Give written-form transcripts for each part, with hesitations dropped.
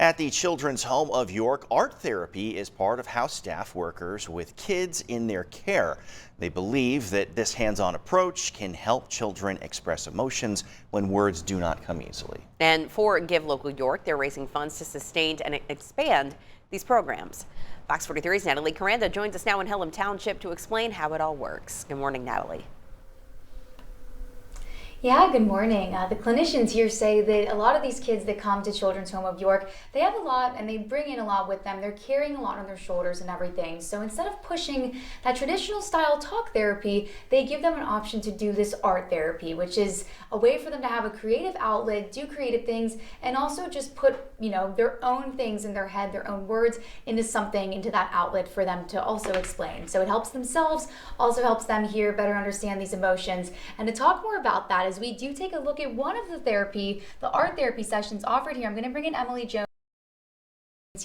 At the Children's Home of York, art therapy is part of how staff workers with kids in their care. They believe that this hands-on approach can help children express emotions when words do not come easily. And for Give Local York, they're raising funds to sustain and expand these programs. Fox 43's Natalie Caranda joins us now in Hellam Township to explain how it all works. Good morning, Natalie. Yeah, good morning. The clinicians here say that a lot of these kids that come to Children's Home of York, they have a lot and they bring in a lot with them. They're carrying a lot on their shoulders and everything. So instead of pushing that traditional style talk therapy, they give them an option to do this art therapy, which is a way for them to have a creative outlet, do creative things, and also just put, their own things in their head, their own words into something, into that outlet for them to also explain. So it helps themselves, also helps them here better understand these emotions. And to talk more about that, as we do take a look at one of the art therapy sessions offered here, I'm going to bring in Emily Jones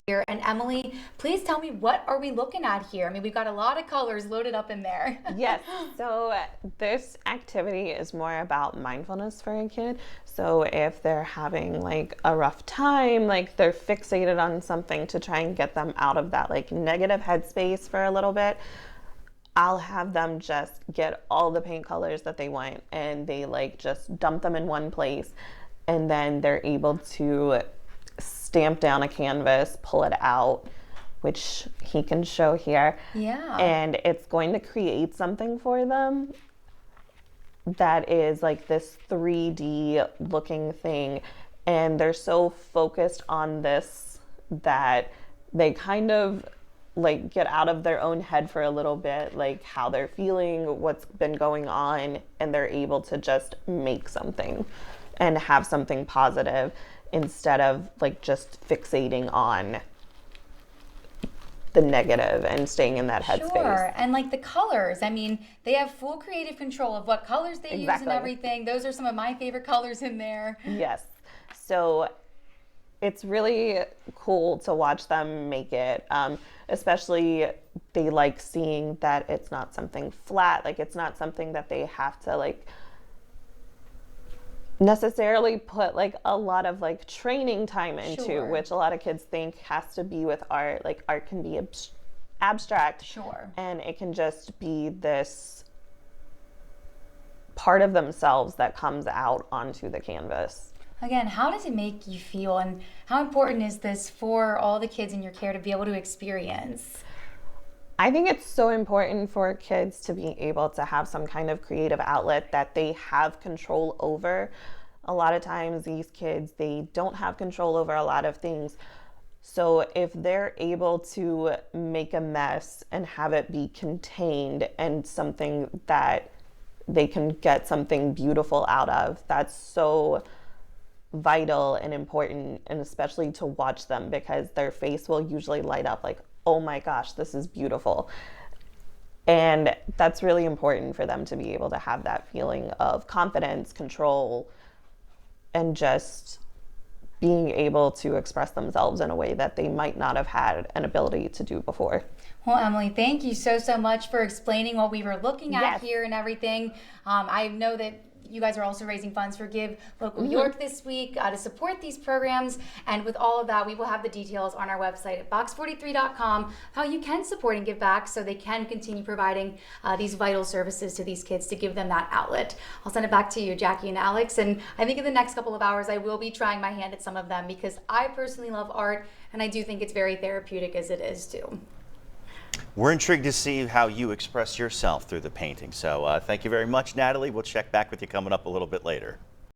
here. And Emily, please tell me, what are we looking at here? I mean, we've got a lot of colors loaded up in there. Yes, so this activity is more about mindfulness for a kid. So if they're having like a rough time, like they're fixated on something, to try and get them out of that like negative headspace for a little bit, I'll have them just get all the paint colors that they want and they like just dump them in one place, and then they're able to stamp down a canvas, pull it out, which he can show here. Yeah. And it's going to create something for them that is like this 3D looking thing. And they're so focused on this that they kind of like get out of their own head for a little bit, like how they're feeling, what's been going on, and they're able to just make something and have something positive instead of like just fixating on the negative and staying in that headspace. Sure, and like the colors, I mean, they have full creative control of what colors they use and everything. Those are some of my favorite colors in there. Yes, so it's really cool to watch them make it. Especially they like seeing that it's not something flat, like it's not something that they have to like necessarily put like a lot of like training time into. Sure. Which a lot of kids think has to be with art. Like art can be abstract. Sure. And it can just be this part of themselves that comes out onto the canvas. Again, how does it make you feel, and how important is this for all the kids in your care to be able to experience? I think it's so important for kids to be able to have some kind of creative outlet that they have control over. A lot of times these kids, they don't have control over a lot of things. So if they're able to make a mess and have it be contained and something that they can get something beautiful out of, that's so vital and important, and especially to watch them, because their face will usually light up like, oh my gosh, this is beautiful. And that's really important for them to be able to have that feeling of confidence, control, and just being able to express themselves in a way that they might not have had an ability to do before. Well, Emily, thank you so much for explaining what we were looking at here and everything. I know that you guys are also raising funds for Give Local York this week to support these programs. And with all of that, we will have the details on our website at fox43.com, how you can support and give back so they can continue providing these vital services to these kids to give them that outlet. I'll send it back to you, Jackie and Alex. And I think in the next couple of hours, I will be trying my hand at some of them, because I personally love art, and I do think it's very therapeutic as it is too. We're intrigued to see how you express yourself through the painting. So thank you very much, Natalie. We'll check back with you coming up a little bit later.